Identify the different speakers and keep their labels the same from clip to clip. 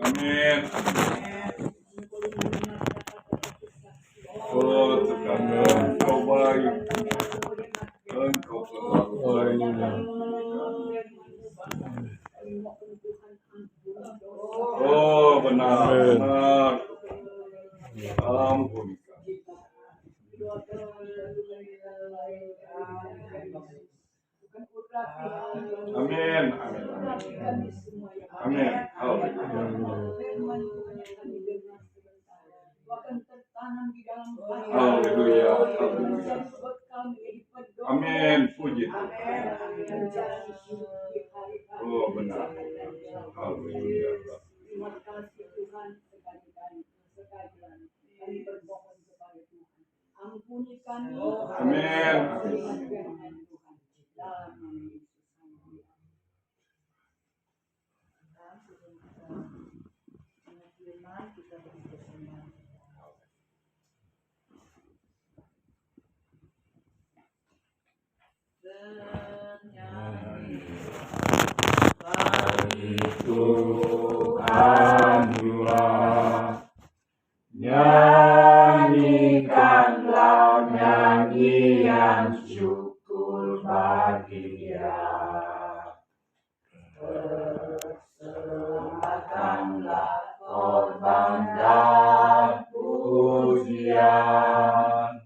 Speaker 1: Amin. Oh Tuhan, Engkau baik, Engkau selalu baik. Oh benar, benar. Ampun. Amin, amin, amin. Haleluya, haleluya. Amin, puji Tuhan. Oh benar. Haleluya.
Speaker 2: Terima kasih Tuhan sekali-kali. Kami bermohon kepada Tuhan. Ampuni kami.
Speaker 1: Amin.
Speaker 2: Dalam nama Yesus. Kita berdoa.
Speaker 1: Tuhanlah, nyanyikanlah nyanyian syukur bagi Dia. Persembahkanlah korban dan pujian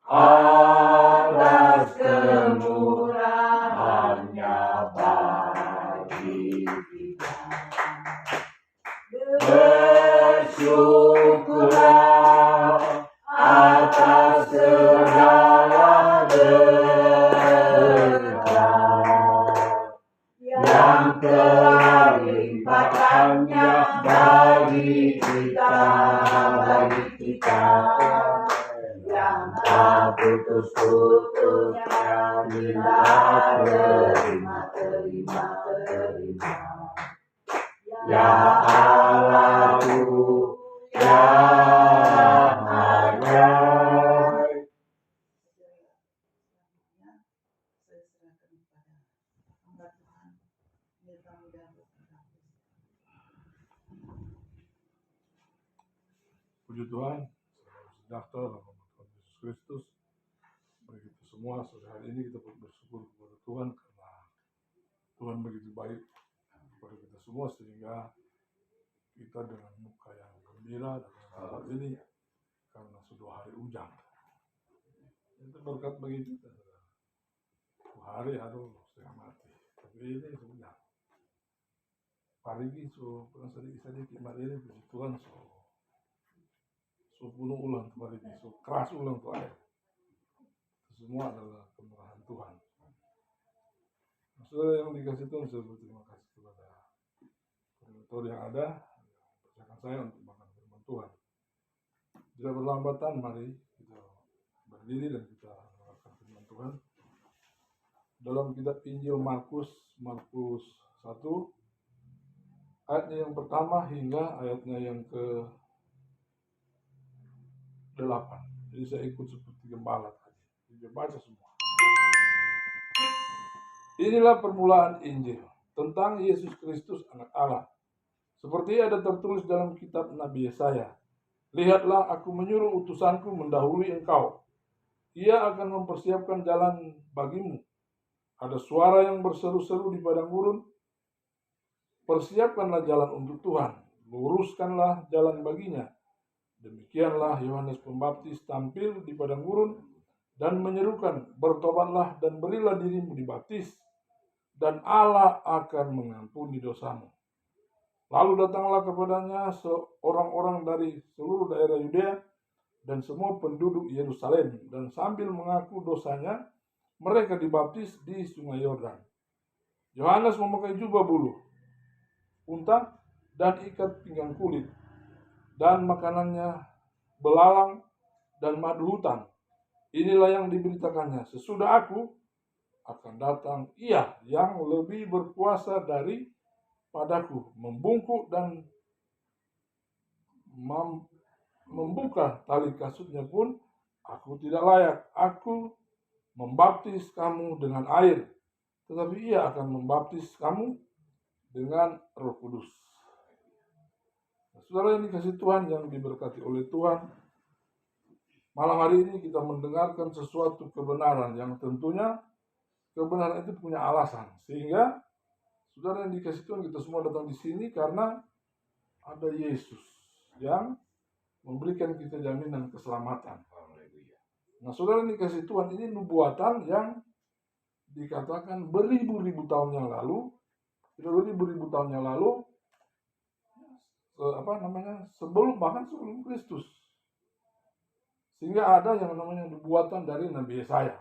Speaker 1: atas kemurahan-Nya bagi kita. Bersyukurlah atas segala berkat yang telah dilimpahkan-Nya bagi kita yang tak putus-putusnya kita terima. Ya Allahku yang ajaib.
Speaker 3: Puji Tuhan, sejahtera dalam nama Tuhan Yesus Kristus. Bagi kita semua, sore hari ini kita bersyukur kepada Tuhan karena Tuhan begitu baik kepada kita semua sehingga kita dengan muka yang gembira dan saat ini karena sudah hari hujan. Itu berkat bagi kita. Hari harus setengah mati, tapi ini sudah. Parigi so sedikit mari ini puji Tuhan so bunuh ulang kembali so keras ulang tuh air. Semua adalah kemurahan Tuhan. Saudara yang dikasih Tuhan, saya berterima kasih kepada koordinator yang ada percayakan saya untuk makan firman Tuhan. Tidak berlambatan, mari kita berdiri dan kita mendengarkan firman Tuhan. Dalam kitab Injil Markus 1 ayatnya yang pertama hingga ayatnya yang ke-8. Jadi saya ikut seperti gembala tadi. Kita baca semua. Inilah permulaan Injil tentang Yesus Kristus anak Allah. Seperti ada tertulis dalam kitab Nabi Yesaya. Lihatlah, aku menyuruh utusanku mendahului engkau. Ia akan mempersiapkan jalan bagimu. Ada suara yang berseru-seru di padang gurun. Persiapkanlah jalan untuk Tuhan. Luruskanlah jalan baginya. Demikianlah Yohanes Pembaptis tampil di padang gurun dan menyerukan, bertobatlah dan berilah dirimu dibaptis, dan Allah akan mengampuni dosamu. Lalu datanglah kepadanya orang-orang dari seluruh daerah Yudea dan semua penduduk Yerusalem, dan sambil mengaku dosanya, mereka dibaptis di Sungai Yordan. Yohanes memakai jubah bulu, unta, dan ikat pinggang kulit, dan makanannya belalang dan madu hutan. Inilah yang diberitakannya, sesudah aku akan datang Ia yang lebih berkuasa daripadaku, membungkuk dan membuka tali kasutnya pun aku tidak layak. Aku membaptis kamu dengan air, tetapi Ia akan membaptis kamu dengan Roh Kudus. Nah, saudara yang dikasih Tuhan, yang diberkati oleh Tuhan, malam hari ini kita mendengarkan sesuatu kebenaran yang tentunya kebenaran itu punya alasan. Sehingga saudara yang dikasih Tuhan, kita semua datang di sini karena ada Yesus yang memberikan kita jaminan keselamatan. Nah, saudara yang dikasih Tuhan, ini nubuatan yang dikatakan beribu-ribu tahun yang lalu, beribu-ribu tahun yang lalu, bahkan sebelum Kristus. Sehingga ada yang namanya nubuatan dari Nabi Yesaya.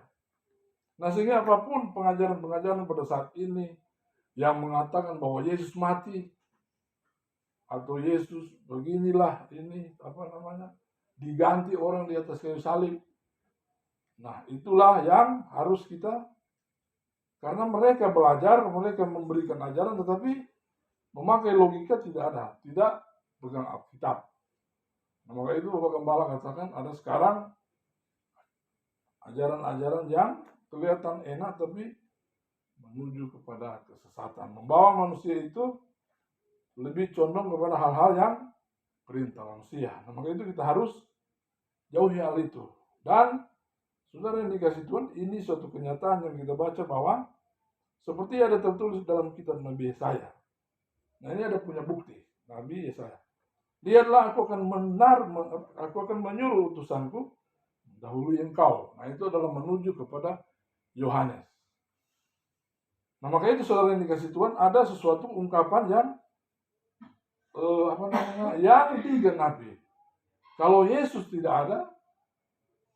Speaker 3: Nah, sehingga apapun pengajaran-pengajaran pada saat ini yang mengatakan bahwa Yesus mati atau Yesus beginilah ini diganti orang di atas kayu salib. Nah, itulah yang harus kita, karena mereka belajar, mereka memberikan ajaran, tetapi memakai logika tidak ada, tidak pegang Alkitab. Nah, maka itu Bapak Gembala katakan ada sekarang ajaran-ajaran yang kelihatan enak tapi menuju kepada kesesatan, membawa manusia itu lebih condong kepada hal-hal yang perintah manusia. Nah, maka itu kita harus jauhi hal itu. Dan saudara yang dikasih Tuhan, ini suatu kenyataan yang kita baca bahwa seperti ada tertulis dalam kitab Nabi Yesaya. Nah, ini ada punya bukti, Nabi Yesaya. Lihatlah, aku akan menyuruh utusanku dahului engkau. Nah, itu adalah menuju kepada Yohanes. Nah, maka itu saudara yang dikasih Tuhan, ada sesuatu ungkapan yang yang digenapi. Kalau Yesus tidak ada,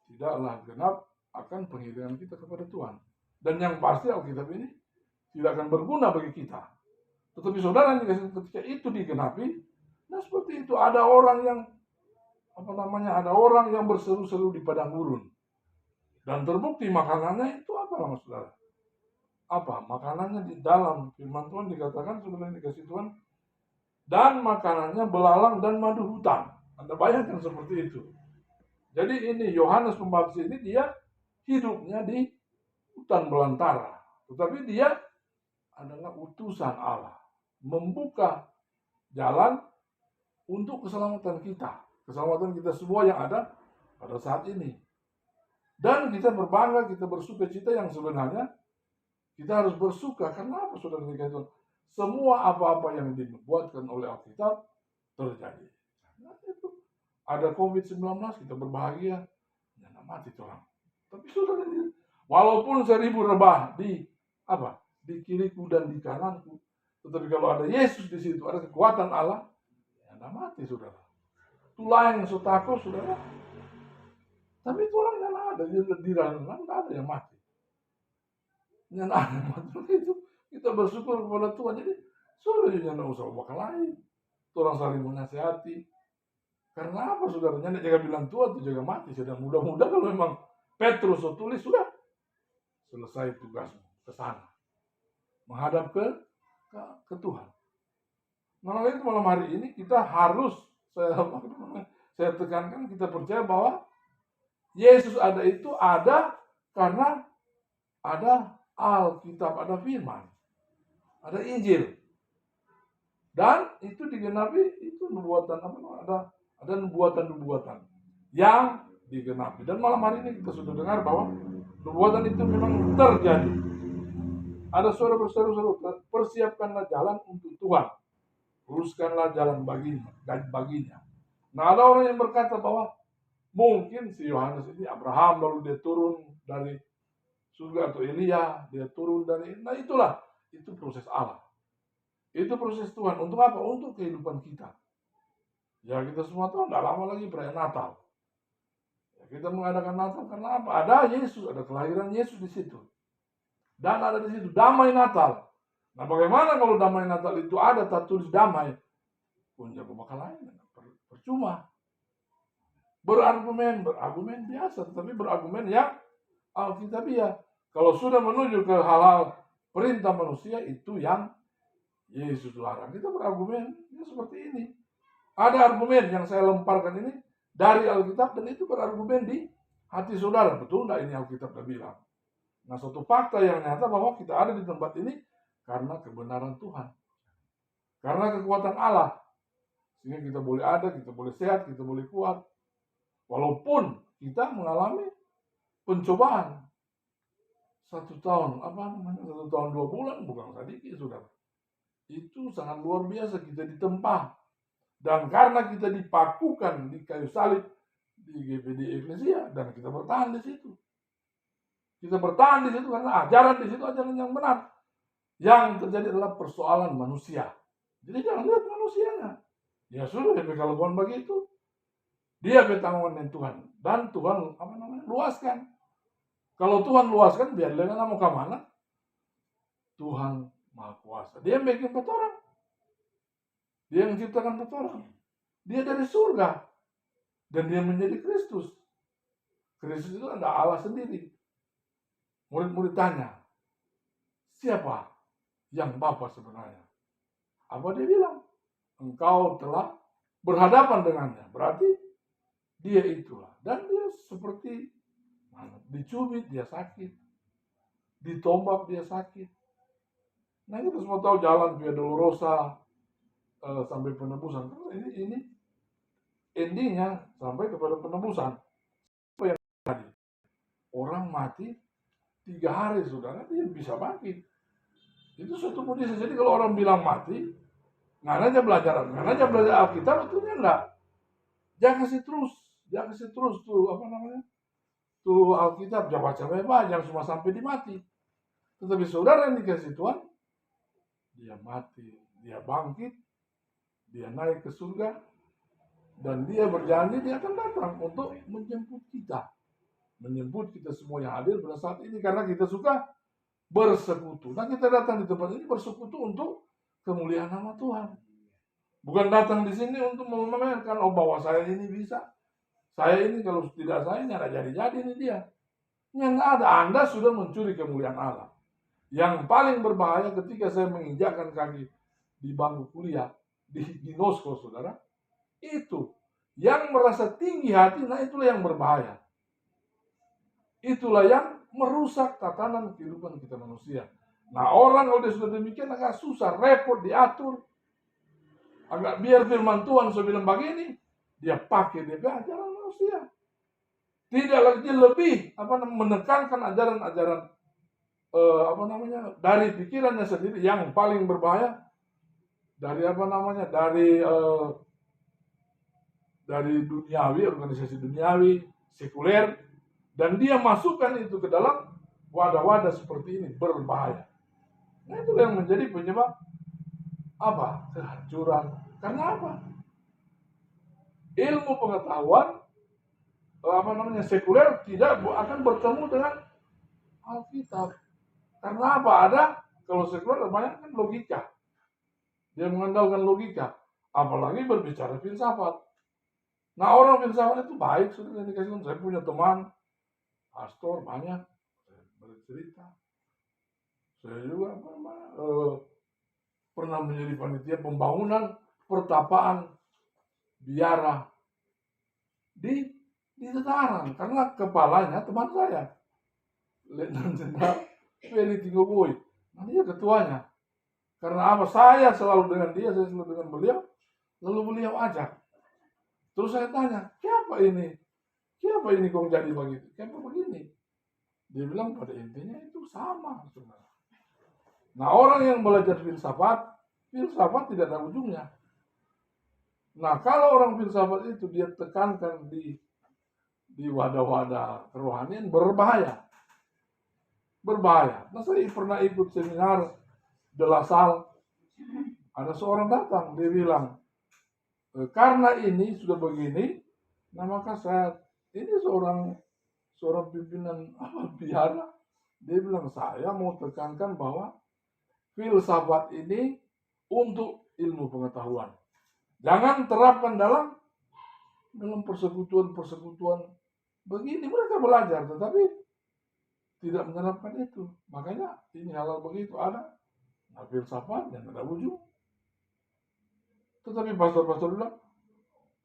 Speaker 3: tidaklah genap akan pengiriman kita kepada Tuhan. Dan yang pasti Alkitab ini tidak akan berguna bagi kita. Tetapi saudara yang dikasih, ketika itu digenapi, nah seperti itu ada orang yang berseru-seru di padang gurun. Dan terbukti makanannya itu apa, saudara? Apa? Makanannya di dalam firman Tuhan dikatakan, saudara yang dikasih Tuhan, dan makanannya belalang dan madu hutan. Anda bayangkan seperti itu. Jadi ini Yohanes Pembaptis ini dia hidupnya di hutan belantara. Tetapi dia adalah utusan Allah. Membuka jalan untuk keselamatan kita. Keselamatan kita semua yang ada pada saat ini. Dan kita berbangga, kita bersuka cita yang sebenarnya kita harus bersuka. Karena apa, saudara dikatakan? Semua apa-apa yang dibuatkan oleh Alkitab terjadi. Nah, itu. Ada COVID-19, kita berbahagia. Jangan mati orang. Tapi saudara, walaupun 1000 rebah di kiriku dan di kananku, tetapi kalau ada Yesus di situ, ada kekuatan Allah, jangan mati, saudara. Itulah yang takut, saudara. Tapi itu orang yang ada di dalam, tidak ada yang mati. Yang ada yang mati itu. Kita bersyukur kepada Tuhan. Jadi saudara jangan usah bakal lain. Orang saling menasihati. Karena apa, saudara? Jangan jaga bilang tua itu jaga mati. Sedang muda-muda kalau memang Petrus tulis sudah selesai tugasmu ke sana. Menghadap ke Tuhan. Malah itu malam hari ini kita harus saya tekankan, kita percaya bahwa Yesus ada itu ada karena ada Alkitab, ada firman. Ada Injil. Dan itu digenapi, itu nubuatan ada nubuatan-nubuatan yang digenapi. Dan malam hari ini kita sudah dengar bahwa nubuatan itu memang terjadi. Ada suara berseru-seru, persiapkanlah jalan untuk Tuhan. Luruskanlah jalan baginya. Nah, ada orang yang berkata bahwa mungkin si Yohanes ini Abraham, lalu dia turun dari surga, atau Elia, dia turun dari, nah itulah. Itu proses Allah. Itu proses Tuhan. Untuk apa? Untuk kehidupan kita. Ya, kita semua tahu tidak lama lagi perayaan Natal. Ya, kita mengadakan Natal karena apa? Ada Yesus, ada kelahiran Yesus di situ. Dan ada di situ damai Natal. Nah, bagaimana kalau damai Natal itu ada tak tulis damai? Pun jago bakal lain. Percuma. Berargumen biasa, tetapi berargumen yang Alkitabiah. Kalau sudah menuju ke hal-hal perintah manusia, itu yang Yesus larang. Kita berargumen seperti ini. Ada argumen yang saya lemparkan ini dari Alkitab, dan itu berargumen di hati saudara. Betul enggak ini Alkitab sudah bilang? Nah, suatu fakta yang nyata bahwa kita ada di tempat ini karena kebenaran Tuhan. Karena kekuatan Allah. Sehingga kita boleh ada, kita boleh sehat, kita boleh kuat. Walaupun kita mengalami pencobaan. 1 tahun, 1 tahun 2 bulan, bukan sedikit, saudara. Itu sangat luar biasa, kita ditempa. Dan karena kita dipakukan di kayu salib, di GPD Eklesia, dan kita bertahan di situ. Kita bertahan di situ karena ajaran di situ ajaran yang benar. Yang terjadi adalah persoalan manusia. Jadi jangan lihat manusianya. Ya sudah, dia kelakuan begitu. Dia bertanggungan dengan Tuhan. Dan Tuhan luaskan. Kalau Tuhan luaskan, biar dia mau ke mana? Tuhan Maha Kuasa. Dia yang bikin orang. Dia yang menciptakan orang. Dia dari surga. Dan dia menjadi Kristus. Kristus itu ada Allah sendiri. Murid-murid tanya, siapa yang Bapa sebenarnya? Apa dia bilang? Engkau telah berhadapan dengannya. Berarti dia itulah. Dan dia seperti dicubit dia sakit. Ditombak dia sakit. Nah kita semua tahu jalan Via Dolorosa sampai penebusan. Ini endingnya sampai kepada penebusan. Apa yang tadi? Orang mati 3 hari, saudara, dia bisa bangkit. Itu suatu mujizat. Jadi kalau orang bilang mati, nggak aja belajar Alkitab, betulnya enggak. Jangan kasih terus tuh tuh Alkitab, jangan baca bebas, jangan cuma sampai di mati. Tetapi saudara yang dikasih Tuhan, dia mati, dia bangkit, dia naik ke surga, dan dia berjanji dia akan datang untuk menjemput kita. Menjemput kita semua yang hadir pada saat ini, karena kita suka bersekutu. Nah kita datang di tempat ini bersekutu untuk kemuliaan nama Tuhan. Bukan datang di sini untuk memamerkan, bahwa saya ini bisa. Saya ini kalau tidak saya nggak jadi ini dia. Yang ada, Anda sudah mencuri kemuliaan Allah. Yang paling berbahaya ketika saya menginjakkan kaki di bangku kuliah, di Nosko, saudara, itu yang merasa tinggi hati, nah itulah yang berbahaya. Itulah yang merusak tatanan kehidupan kita manusia. Nah orang kalau dia sudah demikian agak susah, repot diatur. Agak biar firman Tuhan saya bilang begini, dia pakai dia ajaran manusia. Tidak lagi lebih menekankan ajaran-ajaran dari pikirannya sendiri yang paling berbahaya. Dari dari duniawi, organisasi duniawi, sekuler. Dan dia masukkan itu ke dalam wadah-wadah seperti ini, berbahaya. Nah itu yang menjadi penyebab kehancuran. Karena apa? Ilmu pengetahuan sekuler tidak akan bertemu dengan Alkitab. Karena apa? Kalau sekuler banyak kan logika. Dia mengandalkan logika. Apalagi berbicara filsafat. Nah orang filsafat itu baik, sudah dikasih. Saya punya teman pastor banyak, saya bercerita. Saya juga pernah menjadi panitia pembangunan pertapaan biara di Tetaran, karena kepalanya teman saya, Letnan Jenderal Feli Tinggoboy. Nah dia ketuanya. Karena apa? Saya selalu dengan dia, saya selalu dengan beliau, lalu beliau ajak. Terus saya tanya, siapa ini? Siapa ini kok jadi begitu? Kenapa begini? Dia bilang pada intinya itu sama. Saudara. Nah orang yang belajar filsafat tidak ada ujungnya. Nah kalau orang filsafat itu dia tekankan di wadah-wadah kerohanian, berbahaya. Nah saya pernah ikut seminar De La Salle. Ada seorang datang, dia bilang, karena ini sudah begini, nah maka ini seorang pimpinan biara, dia bilang saya mau tekankan bahwa filsafat ini untuk ilmu pengetahuan. Jangan terapkan dalam persekutuan begini. Mereka belajar, tetapi tidak menerapkan itu. Makanya ini halal begitu ada. Nah, filsafat yang ada ujung. Tetapi pastor-pastor bilang,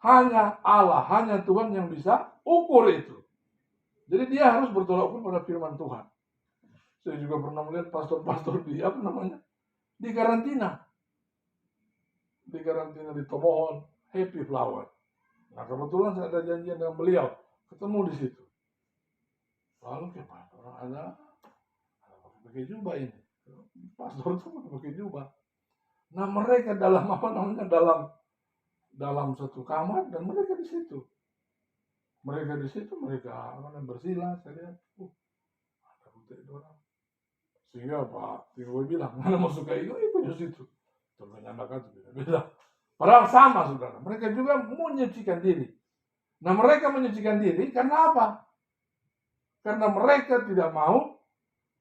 Speaker 3: hanya Allah, hanya Tuhan yang bisa ukur itu. Jadi dia harus bertolak ukur pada firman Tuhan. Saya juga pernah melihat pastor-pastor di karantina. di karantina di Tomohon, Happy Flower. Nah kebetulan saya ada janjian dengan beliau, ketemu di situ. Lalu gimana? Orang ada pakai jubah ini. Pastor itu pakai jubah. Nah mereka dalam apa namanya dalam satu kamar dan mereka di situ. Mereka bersila. Saya lihat, ada putih itu orang. Sehingga Pak Tino bilang, mana mau suka itu di situ. Contohnya anak itu beda. Padahal sama saudara. Mereka juga menyucikan diri. Nah mereka menyucikan diri karena apa? Karena mereka tidak mau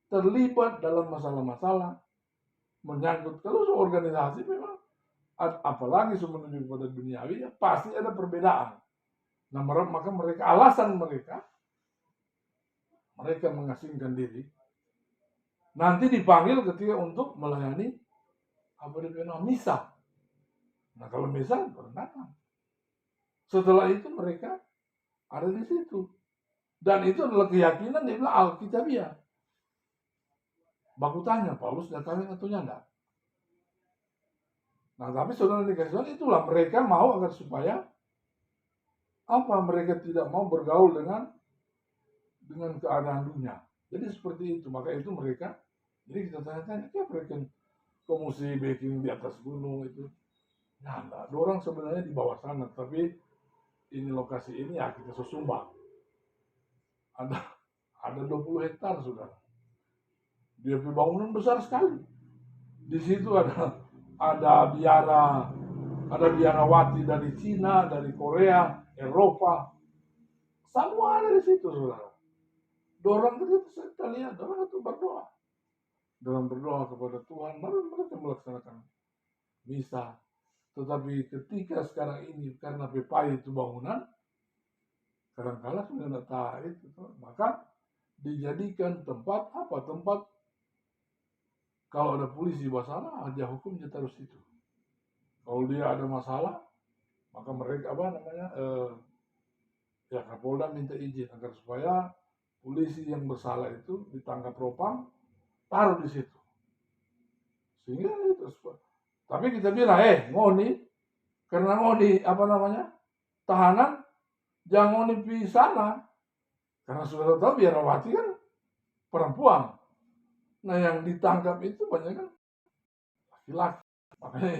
Speaker 3: terlibat dalam masalah-masalah menyangkut kalau organisasi memang apalagi menuju pada duniawi ya pasti ada perbedaan. Nah maka mereka alasan mereka mengasingkan diri nanti dipanggil ketika untuk melayani misa. Nah kalau misa datang. Setelah itu mereka ada di situ dan itu adalah keyakinan dia bilang Alkitabiah. Baku tanya, Paulus sudah kawin atau enggak? Nah, tapi saudara dikasih Tuhan itulah mereka mau agar supaya mereka tidak mau bergaul dengan keadaan dunia. Jadi seperti itu, maka itu mereka. Jadi kita tanya-tanya, mereka kok mesti baking di atas gunung itu? Nah, enggak. Orang sebenarnya di bawah sana, tapi ini lokasi ini ya kita susumbang. Ada 20 hektar, saudara. Dia bangunan besar sekali. Di situ ada biarawati dari Cina, dari Korea, Eropa. Semua ada di situ, saudara. Dorang itu kita lihat, dorang itu berdoa. Dorang berdoa kepada Tuhan, baru mereka melaksanakan misa. Tetapi ketika sekarang ini, karena PPI itu bangunan, kadang-kadang sudah tidak tahu itu, maka dijadikan tempat kalau ada polisi di sana, dia hukum dia taruh situ. Kalau dia ada masalah, maka mereka Kapolda minta izin agar supaya polisi yang bersalah itu ditangkap propam, taruh di situ. Sehingga itu. Tapi kita bilang, ngoni, karena ngoni tahanan, jangan ngoni di sana. Karena sudah tahu biarawati kan perempuan. Nah yang ditangkap itu banyak kan laki-laki. Makanya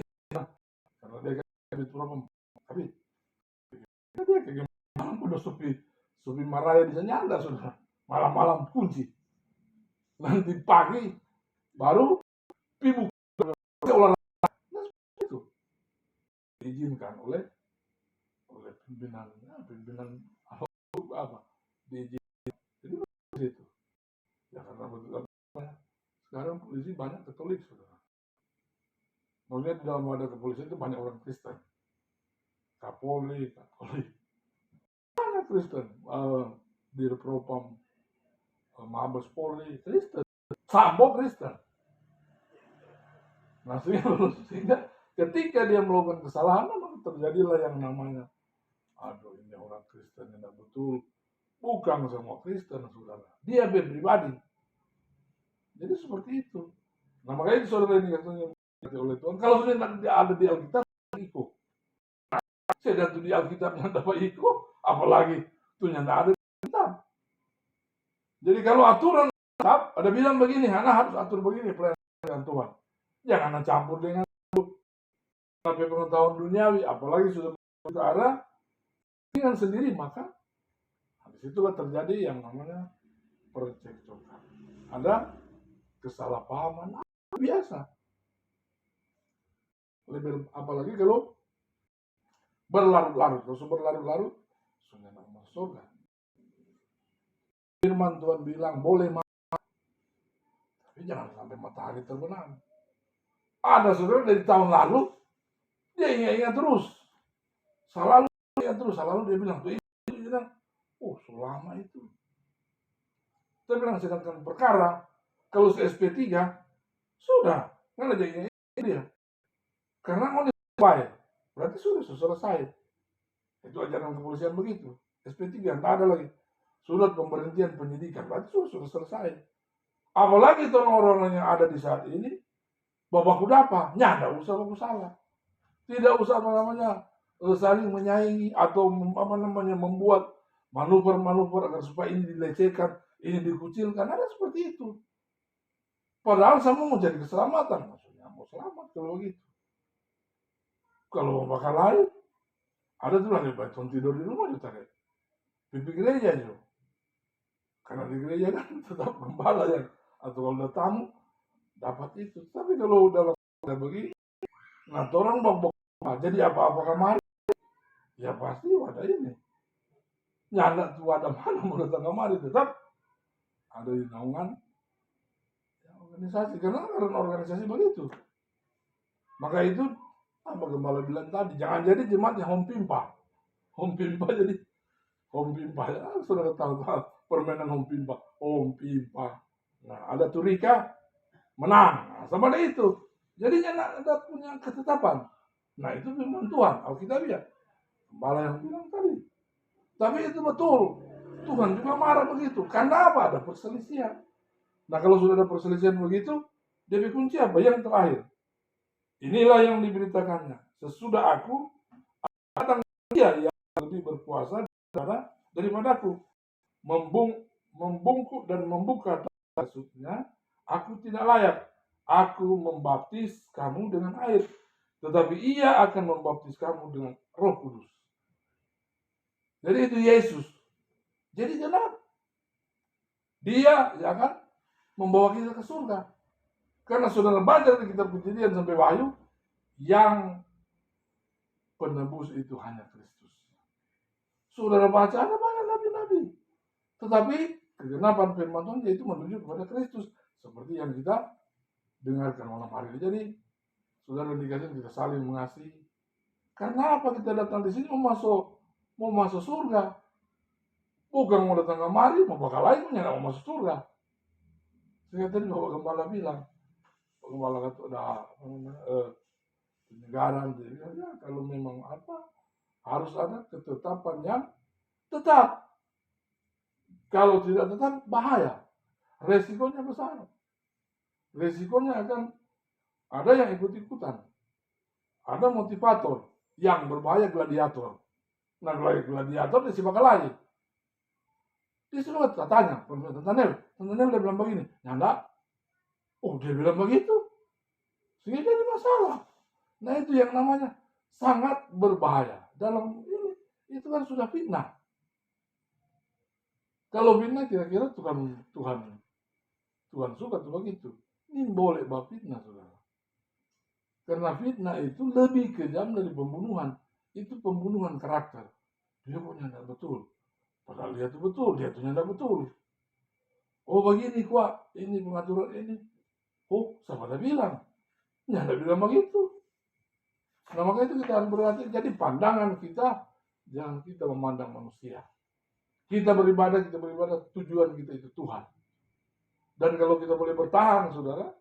Speaker 3: karena dia kan diturunkan. Tapi dia kayak gimana udah supi maraya di sana ada sudah. Malam-malam kunci. Nanti pagi baru pibu olahraga. Nah, itu diizinkan oleh pimpinan apa diizinkan. Jadi itu. Ya karena betul. Sekarang polisi banyak Katolik, saudara. Maksudnya di dalam wadah kepolisian itu banyak orang Kristen. Kapolri, Katolik. Banyak Kristen. Dir Propam, Mabes Polri, Kristen. Sambo Kristen. Nah, sehingga ketika dia melakukan kesalahan, maka terjadilah yang namanya, ini orang Kristen yang tidak betul. Bukan semua Kristen, saudara. Dia pribadi. Jadi seperti itu. Nah makanya saudara ini katanya oleh Tuhan. Kalau sudah ada di Alkitab, ikut. Saya dan di Alkitab yang dapat ikut, apalagi itu yang tidak ada di Alkitab. Jadi kalau aturan Alkitab, ada bilang begini, anak harus atur begini pelayanan Tuhan. Jangan campur dengan sampai pengetahuan duniawi, apalagi sudah ke arah dengan sendiri, maka disitulah terjadi yang namanya percekcokan. Ada kesalahpahaman biasa. Apalagi kalau berlarut-larut. Kalau berlarut-larut, sudah masuk surga. Firman Tuhan bilang boleh makan, tapi jangan sampai matahari terbenam. Ada saudara dari tahun lalu, dia ingat terus. Selalu dia bilang, selama itu. Saya bilang, sedangkan perkara, kalau SP3, sudah, nggak ada yang dia. Karena mau dibayar, berarti sudah selesai. Itu ajaran kepolisian begitu. SP3, nggak ada lagi. Surat pemberhentian penyidikan, berarti sudah selesai. Apalagi orang-orang yang ada di saat ini, babaku dapa, nggak usah baku salah. Tidak usah saling menyaingi atau membuat manuver-manuver agar supaya ini dilecehkan, ini dikucilkan. Ada seperti itu. Padahal sama mau jadi keselamatan, maksudnya mau selamat kalau begitu. Kalau mau bakal lain, ada tuh lagi baik tidur di rumah juga kan. Pipi gereja juga. Karena di gereja kan tetap gembala yang atau kalau ada tamu dapat itu. Tapi kalau dalam begini, nah orang bok jadi apa-apa kemarin, ya pasti wadah ini. Nyanda tuh wadah mana mau datang kemari tetap ada di naungan organisasi, karena organisasi begitu. Maka itu apa gembala bilang tadi, jangan jadi jemaat yang home pimpa jadi home pimpa ya, sudah tahu permainan home pimpa. Nah ada turika menang, nah, sama ada itu, jadinya ada punya ketetapan. Nah itu firman Tuhan, Alkitab ya, gembala yang bilang tadi. Tapi itu betul, Tuhan juga marah begitu. Karena apa? Ada perselisihan. Nah kalau sudah ada perselisihan begitu, dia kunci apa? Yang terakhir. Inilah yang diberitakannya. Sesudah aku, datang dia yang lebih berkuasa daripadaku. Membungkuk dan membuka maksudnya, aku tidak layak. Aku membaptis kamu dengan air. Tetapi ia akan membaptis kamu dengan Roh Kudus. Jadi itu Yesus. Jadi kenapa? Dia ya kan membawa kita ke surga. Karena saudara baca di kitab Kejadian sampai Wahyu, yang penebus itu hanya Kristus. Saudara baca ada banyak nabi-nabi. Tetapi kegenapan firman Tuhan yaitu menuju kepada Kristus. Seperti yang kita dengarkan malam hari ini. Jadi saudara dikasih kita saling mengasihi. Karena apa kita datang di sini mau masuk surga? Bukan mau datang kemari, mau bakal lain punya mau masuk surga. Saya tadi Bapak Gembala bilang, Pak Gembala kata ada penyegaran, ya, kalau memang apa harus ada ketetapan yang tetap. Kalau tidak tetap bahaya, resikonya besar. Resikonya akan ada yang ikut-ikutan, ada motivator yang berbahaya, gladiator. Nah gladiator dia si bakal lain. Dia sudah tanya, Tantanel dia bilang begini, nyanda, oh dia bilang begitu, sehingga jadi masalah. Nah itu yang namanya sangat berbahaya. Dalam ini, itu kan sudah fitnah. Kalau fitnah kira-kira Tuhan suka tuh begitu. Ini boleh bawa fitnah saudara. Karena fitnah itu lebih kejam dari pembunuhan. Itu pembunuhan karakter. Dia punya tidak betul. Padahal dia itu betul, dia itu tidak betul. Oh begini kuat, ini pengaturan ini. Oh, siapa dah bilang? Tidak bilang begitu. Nah maka itu kita harus berhati. Jadi pandangan kita, jangan kita memandang manusia. Kita beribadah, tujuan kita itu Tuhan. Dan kalau kita boleh bertahan, saudara,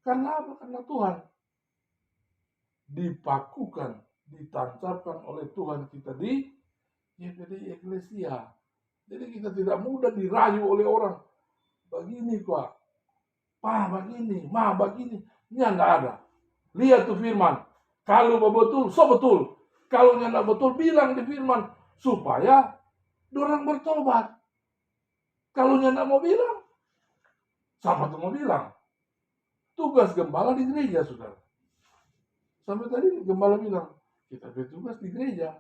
Speaker 3: karena apa? Karena Tuhan dipakukan, ditancapkan oleh Tuhan kita di eklesia. Jadi kita tidak mudah dirayu oleh orang. Begini kok, begini, begini. Ini enggak ada. Lihat tuh firman. Kalau betul, so betul. Kalau enggak betul, bilang di firman. Supaya orang bertobat. Kalau enggak mau bilang, siapa tuh mau bilang? Tugas gembala di gereja, saudara. Sampai tadi gembala bilang, kita bertugas di gereja.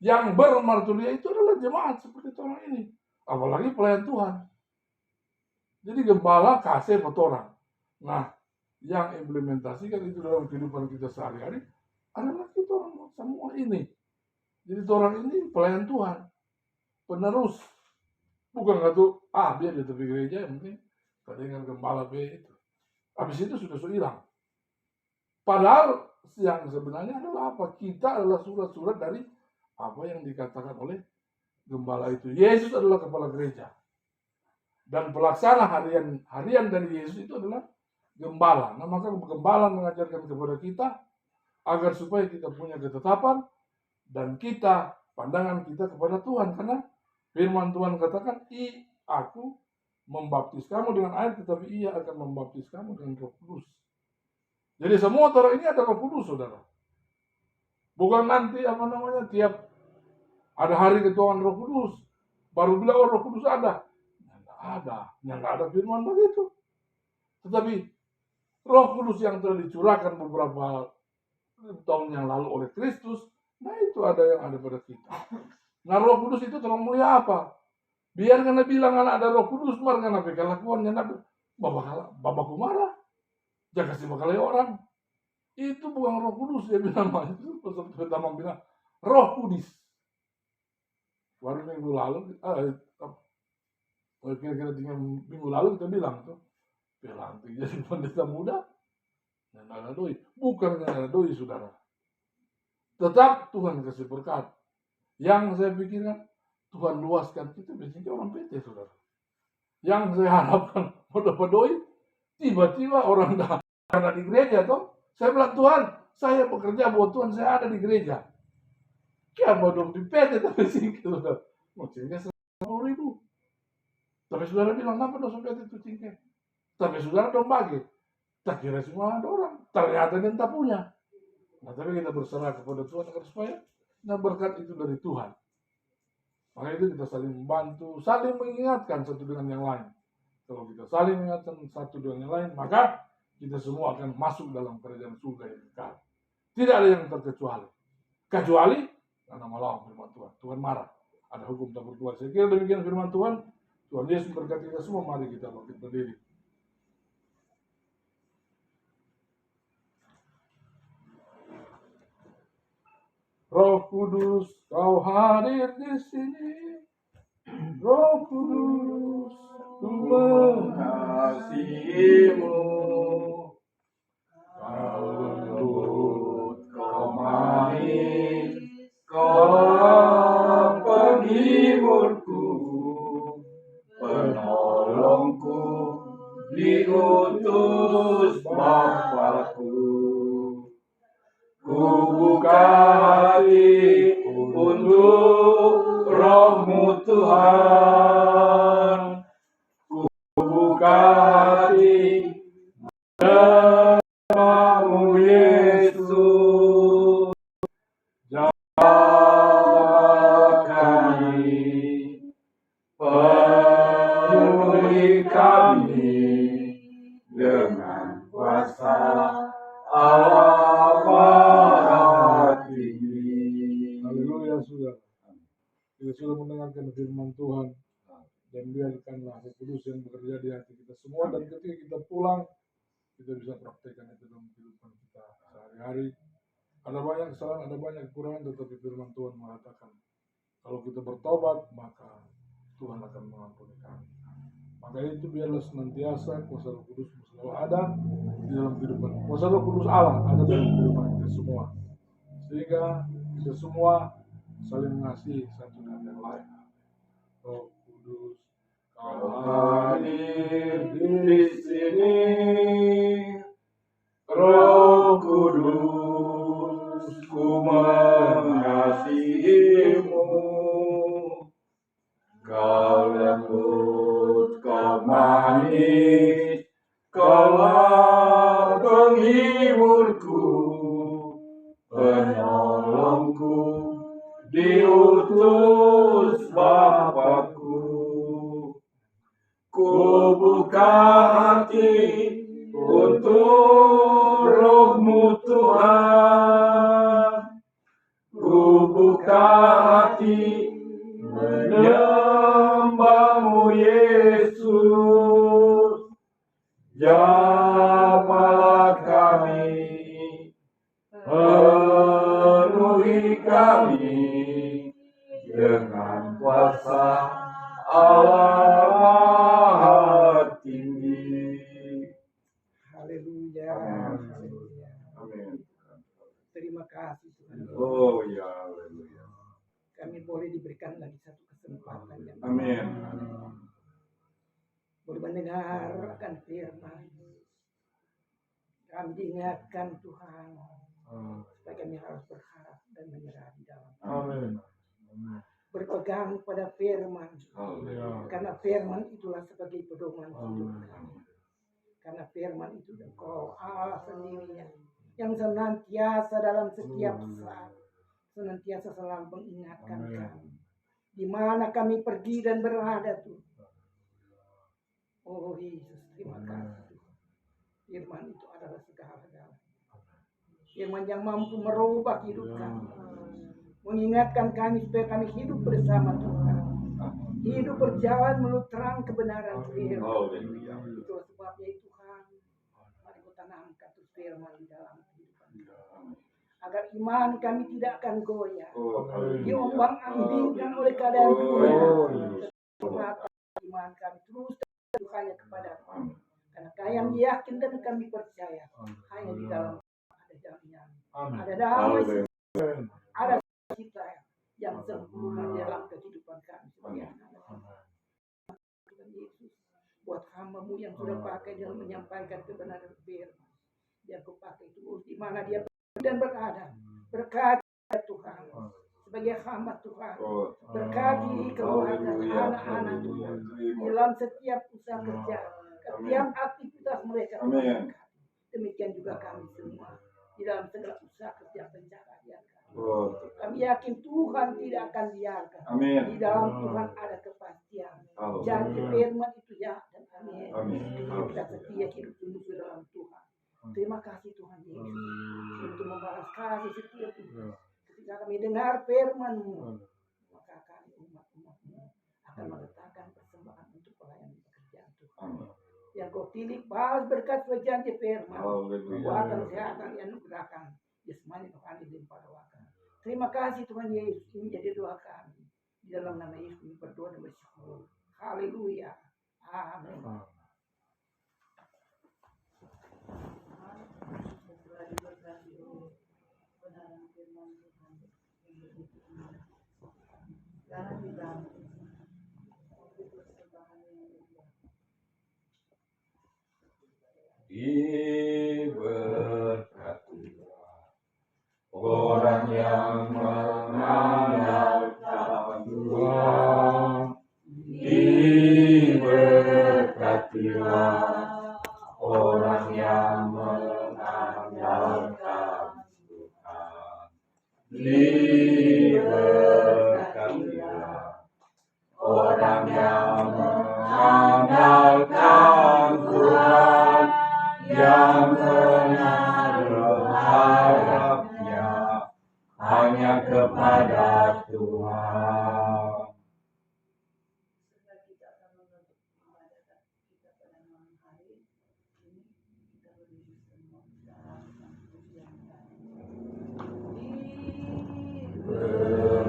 Speaker 3: Yang bermartulia itu adalah jemaat seperti orang ini. Apalagi pelayan Tuhan. Jadi gembala kasih buat orang. Nah, yang implementasikan itu dalam kehidupan kita sehari-hari adalah kita orang semua ini. Jadi orang ini pelayan Tuhan. Penerus. Bukan tuh, biar di tepi gereja yang penting dengan gembala B itu. Habis itu sudah hilang. Padahal yang sebenarnya adalah apa? Kita adalah surat-surat dari apa yang dikatakan oleh gembala itu. Yesus adalah kepala gereja. Dan pelaksana harian dari Yesus itu adalah gembala. Nah maka gembala mengajarkan kepada kita agar supaya kita punya ketetapan dan kita pandangan kita kepada Tuhan. Karena firman Tuhan katakan, aku membaptis kamu dengan air, tetapi ia akan membaptis kamu dengan Roh Kudus. Jadi semua orang ini ada Roh Kudus, saudara. Bukan nanti tiap ada hari ketuaan Roh Kudus baru bilang oh Roh Kudus ada. Yang nggak ada firman begitu. Tetapi Roh Kudus yang telah dicurahkan beberapa tahun yang lalu oleh Kristus, nah itu ada yang ada pada kita. Nah Roh Kudus itu terlalu mulia apa? Biar karena bilang anak ada Roh Kudus, mar karena kelakuannya nabi, babaku marah, jangan kasih bakalai orang. Itu bukan Roh Kudus, dia bilang itu pertama bilang Roh Kudus. Baru minggu lalu, kira-kira 3 minggu lalu kita bilang tuh, pelantik jadi pendeta muda, dan ada doi, bukan ada doi saudara. Tetap Tuhan kasih berkat. Yang saya pikirkan Tuhan luaskan kita biasanya orang PT saudara. Yang saya harapkan mau dapat doi, tiba-tiba orang dah ada di gereja toh. Saya bilang Tuhan, saya bekerja buat Tuhan, saya ada di gereja. Kaya mau dong di PT tapi singkat saudara. Mau singkat 10.000. Tapi saudara bilang, kenapa dong PT itu singkat? Tapi saudara dong bagi. Tak kira semua ada orang. Ternyata dia tak punya. Nah, tapi kita berserah kepada Tuhan agar supaya berkat itu dari Tuhan. Maka itu kita saling membantu, saling mengingatkan satu dengan yang lain. Kalau kita saling mengingatkan satu dengan yang lain, maka kita semua akan masuk dalam kerajaan surga yang kekal. Tidak ada yang terkecuali. Kecuali karena melawan firman Tuhan. Tuhan marah. Ada hukum tak bertuah. Saya kira demikian firman Tuhan. Tuhan Yesus berkati kita semua. Mari kita bangkit berdiri. Roh Kudus, kau hadir di sini. Roh Kudus, ku
Speaker 1: mengasihimu. Kau lembut, kau manis, kau penghiburku, penolongku, diutus Bapa-Ku. Ku buka hati untuk Roh-Mu Tuhan. Ku buka hati namamu Yesus. Jamah kami, penuhi kami dengan kuasa Allah Maha Tinggi.
Speaker 3: Haleluya saudara. Kita sudah mendengarkan firman Tuhan dan biarkanlah Roh Kudus yang bekerja di hati kita semua dan ketika kita pulang kita bisa praktekkan itu dalam kehidupan kita sehari-hari. Ada banyak kesalahan, ada banyak kekurangan, tetapi firman Tuhan mengatakan kalau kita bertobat maka Tuhan akan mengampuni kami. Maka itu biarlah senantiasa kuasa Roh Kudus selalu ada di dalam kehidupan. Kuasa Roh Kudus Allah ada dalam kehidupan kita semua. Sehingga kita semua saling mengasihi satu dengan yang lain. Roh Kudus, kau hadir di sini.
Speaker 1: Roh Kudus, ku mengasihimu. Kau lembut, kau manis, kaulah penghiburku, penolongku, diutus Bapa-Ku. Ku buka hati untuk Roh-Mu Tuhan. Ku buka hati menyembah-Mu Yesus. Jamahlah kami, penuhi kami dengan kuasa Allah Maha Tinggi.
Speaker 2: Haleluya. Haleluya.
Speaker 1: Amin.
Speaker 2: Terima kasih Tuhan.
Speaker 1: Oh ya, haleluya.
Speaker 2: Kami boleh diberikan lagi satu kesempatan yang
Speaker 1: Amin.
Speaker 2: boleh mendengar akan firman. Kami diingatkan Tuhan supaya kami harus berharap dan menyerah di dalam.
Speaker 1: Amin.
Speaker 2: Berpegang pada firman.
Speaker 1: Haleluya.
Speaker 2: Karena firman itulah sebagai pedoman hidup kami. Karena firman itu Engkau Allah sendirinya yang senantiasa dalam setiap saat senantiasa selalu mengingatkan
Speaker 1: Amin.
Speaker 2: kami. Di mana kami pergi dan berada Tuhan. Oh Yesus, terima kasih Tuhan. Firman itu adalah segala-galanya. Firman yang mampu merubah hidup kami. Mengingatkan kami supaya kami hidup bersama Tuhan. Hidup berjalan menurut terang kebenaran firman.
Speaker 1: Haleluya.
Speaker 2: Itu sebabnya Tuhan, mari kita tanamkan terus firman di dalam kehidupan kami. Agar iman kami tidak akan goyah.
Speaker 1: Oh, haleluya.
Speaker 2: Diombang-ambingkan oleh keadaan
Speaker 1: Oh,
Speaker 2: dunia.
Speaker 1: iya.
Speaker 2: Mata iman kami terus terus hanya kepada
Speaker 1: Amin.
Speaker 2: karena kami yakin dan kami percaya hanya di dalam ada jaminan, ada damai,
Speaker 1: Haleluya.
Speaker 2: ada cita yang sempurna di dalam kehidupan kami sebagai anak-anak Tuhan Yesus. Buat hamba-Mu yang sudah pakai dalam menyampaikan kebenaran firman, biar Kau pakai terus di mana dia dan berada. Berkati Tuhan sebagai hamba Tuhan.
Speaker 1: Oh,
Speaker 2: Berkati keluarga
Speaker 1: haleluya.
Speaker 2: anak-anak Tuhan
Speaker 1: Terima.
Speaker 2: dalam setiap usaha kerja, setiap aktivitas mereka.
Speaker 1: Amin.
Speaker 2: Demikian juga kami semua di dalam segala usaha kerja pencahayaan kami.
Speaker 1: Oh,
Speaker 2: Kami yakin Tuhan tidak akan biarkan.
Speaker 1: amin.
Speaker 2: Di dalam Tuhan ada kepastian.
Speaker 1: Haleluya.
Speaker 2: Janji firman itu ya dan amin.
Speaker 1: Amin.
Speaker 2: Kita setia hidup sungguh dalam Tuhan. Terima kasih Tuhan Yesus untuk membalas kasih setia Tuhan. Ketika kami dengar firman-Mu, maka kami umat-umat-Mu akan meletakkan persembahan untuk pelayanan pekerjaan Tuhan.
Speaker 1: Amin.
Speaker 2: Yang Kau pilih balas berkat janji firman.
Speaker 1: Haleluya.
Speaker 2: Kekuatan kesehatan yang anugerahkan. Jasmani rohani limpah ruahkan. Terima kasih Tuhan Yesus. Ini menjadi doa kami. Di dalam nama Yesus kami berdoa dan bersyukur. Haleluya. Amin.
Speaker 1: Diberkatilah orang yang mengandalkan Tuhan. Diberkatilah orang yang mengandalkan Tuhan. Diberkatilah orang yang mengandalkan Tuhan, yang menaruh harapnya hanya kepada Tuhan.
Speaker 2: Kita akan menutup ibadah kita pada malam hari ini. Kita berdiri semua dalam pujian kami.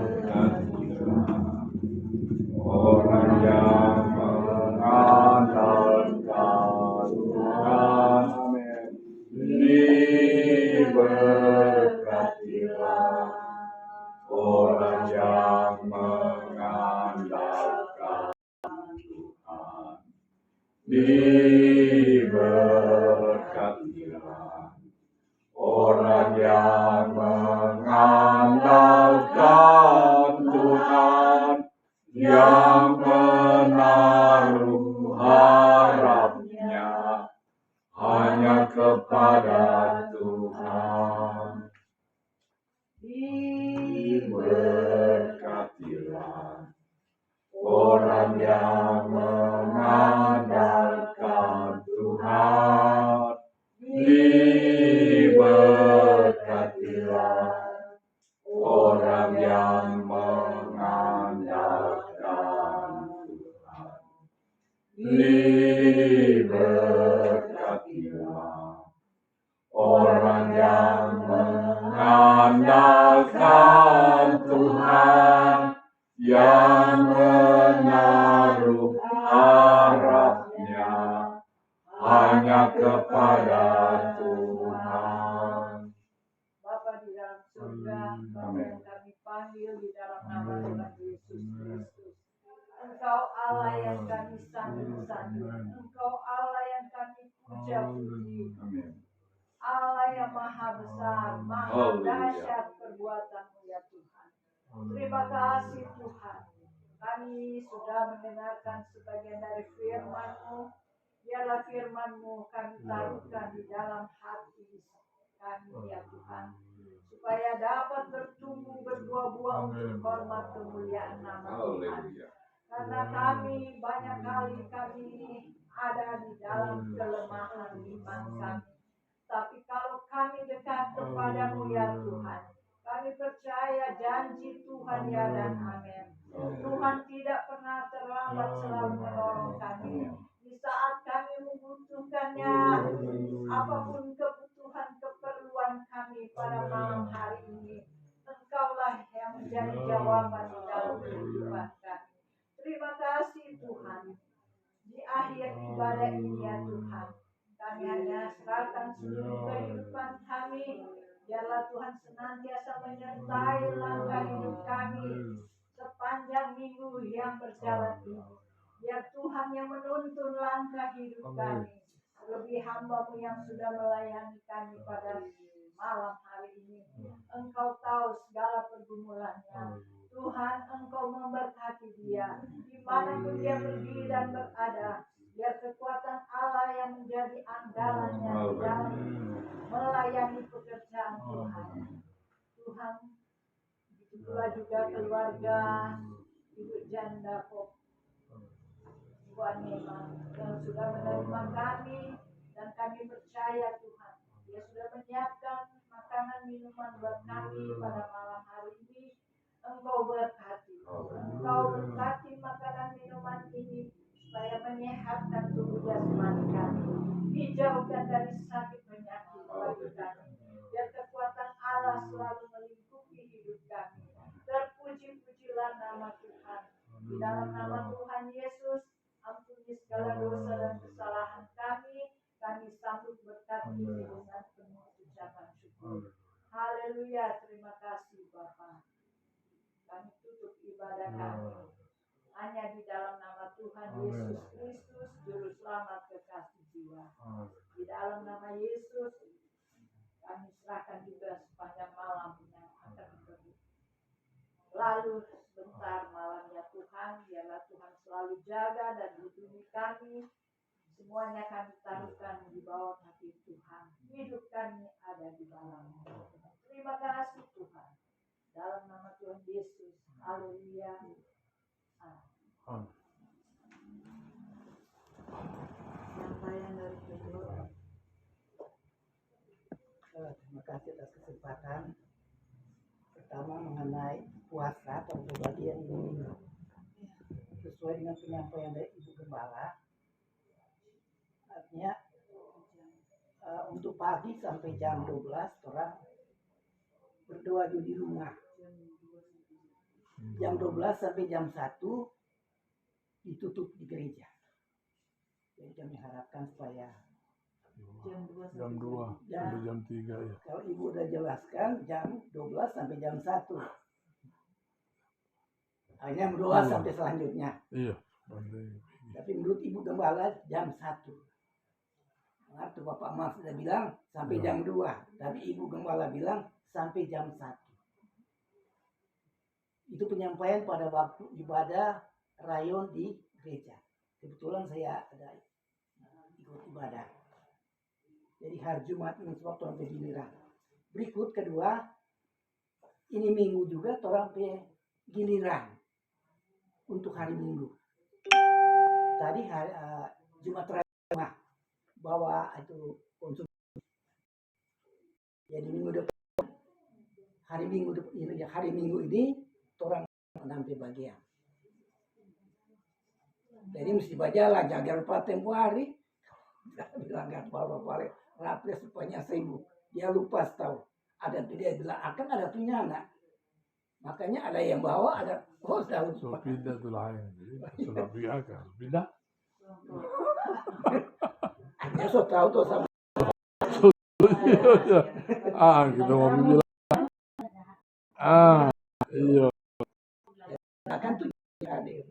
Speaker 1: Berkatilah orang yang mengandalkan Tuhan. Amin. Diberkatilah orang yang mengandalkan Tuhan. Diberkatilah orang yang mengandalkan Tuhan, yang menaruh harapnya hanya kepada Tuhan. Diberkatilah orang yang mengandalkan Tuhan. Diberkatilah orang yang mengandalkan Tuhan. Diberkatilah orang yang mengandalkan Tuhan, yang menaruh harapnya hanya kepada Tuhan.
Speaker 2: Bapa di dalam surga, Bapa yang kami panggil di dalam nama Tuhan Yesus Kristus. Engkau Allah yang kami sambut-sambut. Engkau Allah yang kami puja-puji.
Speaker 1: Amin.
Speaker 2: Allah yang maha besar, maha
Speaker 1: Haleluya.
Speaker 2: dahsyat perbuatan-Mu ya Tuhan. Terima kasih Tuhan. Kami sudah mendengarkan sebagian dari firman-Mu. Biarlah firman-Mu kami taruhkan di dalam hati kami ya Tuhan. Supaya dapat bertumbuh
Speaker 4: berbuah-buah untuk hormat kemuliaan nama Tuhan.
Speaker 1: Haleluya.
Speaker 4: Karena kami banyak kali kami ada di dalam kelemahan iman kami. Tapi kalau kami dekat kepadamu ya Tuhan, kami percaya janji Tuhan ya dan amin. Tuhan tidak pernah terlambat selalu menolong kami. Di saat kami membutuhkannya, apapun kebutuhan keperluan kami pada malam hari ini, Engkaulah yang menjadi jawaban di dalam kehidupan kami. Terima kasih Tuhan. Di akhir ibadah ini ya Tuhan, kami hanya serahkan seluruh kehidupan kami. Biarlah Tuhan senantiasa menyertai langkah hidup kami sepanjang minggu yang berjalan ini. Biar Tuhan yang menuntun langkah hidup kami. Lebih hamba-Mu yang sudah melayani kami pada malam hari ini. Engkau tahu segala pergumulannya. Tuhan, Engkau memberkati dia. Dimanapun dia pergi dan berada. Biar kekuatan Allah yang menjadi andalannya di dalam melayani pekerjaan Tuhan. Tuhan, begitu pula juga keluarga Ibu Janda Pop, Ibu Anema yang sudah menerima kami, dan kami percaya Tuhan, dia sudah menyiapkan makanan minuman buat kami pada malam hari ini. Engkau berkati, Engkau berkati makanan minuman ini supaya menyehatkan tubuh jasmani kami, dijauhkan dari sakit penyakit bagi kami. Biar kekuatan Allah selalu melingkupi hidup kami. Terpuji-pujilah nama Tuhan. Di dalam nama Tuhan Yesus, ampuni segala dosa dan kesalahan kami. Kami sambut berkat ini dengan penuh ucapan syukur. Haleluya, terima kasih Bapa. Kami tutup ibadah kami hanya di dalam nama Tuhan Yesus Kristus, Juru Selamat kekasih jiwa. Di dalam nama Yesus, kami serahkan juga sepanjang malam yang akan berlalu. Lalu sebentar malamnya Tuhan, biarlah Tuhan selalu jaga dan lindungi kami. Semuanya kami taruhkan di bawah kaki Tuhan. Hidup kami ada di dalam-Nya. Terima kasih Tuhan. Dalam nama Tuhan Yesus. Haleluya. Amin. Sampaian dari kedua.
Speaker 2: Terima kasih atas kesempatan. Pertama mengenai puasa atau pembagian ini sesuai dengan penyampaian dari Ibu Gembala. Artinya untuk pagi sampai jam 12 orang berdoa di rumah. Jam 12 sampai jam 1 ditutup di gereja. Jadi kami harapkan supaya
Speaker 3: Jam 2 sampai jam 3 ya.
Speaker 2: Kalau Ibu udah jelaskan jam 12 sampai jam 1. Hanya berdoa sampai selanjutnya.
Speaker 3: Iya.
Speaker 2: Tapi menurut Ibu Gembala jam 1. Waktu Bapak Mas sudah bilang sampai jam 2. Tapi Ibu Gembala bilang sampai jam 1. Itu penyampaian pada waktu ibadah rayon di gereja. Kebetulan saya ada ikut ibadah. Jadi hari Jumat ini sebab orang giliran. Berikut kedua, ini minggu juga orang giliran untuk hari Minggu. Tadi hari Jumat terakhir bawa itu konsumsi. Jadi minggu depan, hari Minggu ini orang menampi bagian. Jadi mesti bajalah jaga tempo hari. Bilang gak apa-apa, raples supaya sibuk. Dia lupa tahu. Dia bilang akan ada punya anak. Makanya ada yang bawa, ada tahu.
Speaker 3: So pindah tuh lain. Sudah biasa, pindah.
Speaker 2: Dia so tahu tuh sama.
Speaker 3: Kita mau bilang. Iya.
Speaker 2: Akan tuh hadir.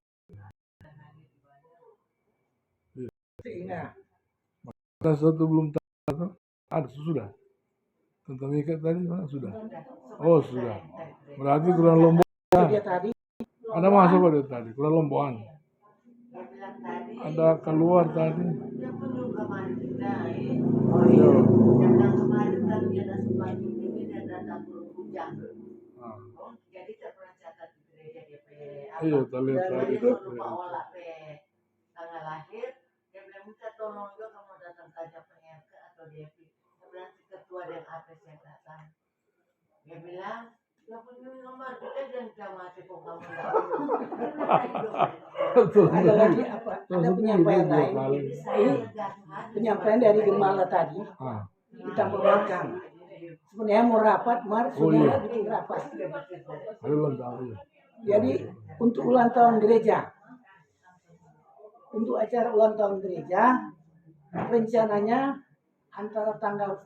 Speaker 2: Sehingga
Speaker 3: Satu belum tahu. Ada sudah. Tentang ikat tadi mana sudah? Oh sudah. Berarti kurang lombok.
Speaker 2: dia tadi
Speaker 3: Ada masuk dia tadi kurang lombokan. Ada keluar tadi.
Speaker 4: Dia pun juga kemarin naik.
Speaker 3: Iya.
Speaker 4: Datang kemarin kan dia ada sempat ini dia datang turun hujan. Jadi apa.
Speaker 3: Iya, kita lihat
Speaker 2: Dan
Speaker 3: tadi.
Speaker 2: itu
Speaker 4: Lupa olah pe tanggal lahir. Dia bilang minta tolong juga kamu datang saja PRK atau DP. Saya bilang si ketua dan APS yang datang. Dia bilang, ya punya nomor kita jangan kamu masih kok kamu nggak
Speaker 2: ada lagi apa? Ada penyampaian lain. Ini penyampaian dari gembala tadi
Speaker 3: Ah,
Speaker 2: ditambahkan. Sebenarnya mau rapat, sudah bikin rapat.
Speaker 3: ayo lanjut. Iya.
Speaker 2: Jadi untuk ulang tahun gereja, untuk acara ulang tahun gereja, rencananya antara tanggal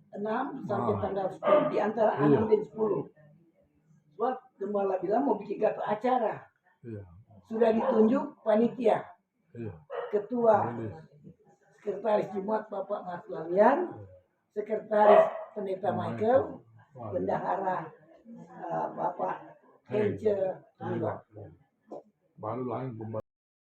Speaker 2: 6 sampai tanggal 10, di antara 6 dan 10. Sebab gembala bilang mau bikin gato acara.
Speaker 3: Iya.
Speaker 2: Sudah ditunjuk panitia,
Speaker 3: Iya.
Speaker 2: ketua, sekretaris Jumat Bapak Mas Lalian, sekretaris Pendeta Michael, bendahara Bapak Hence.
Speaker 3: Baru lain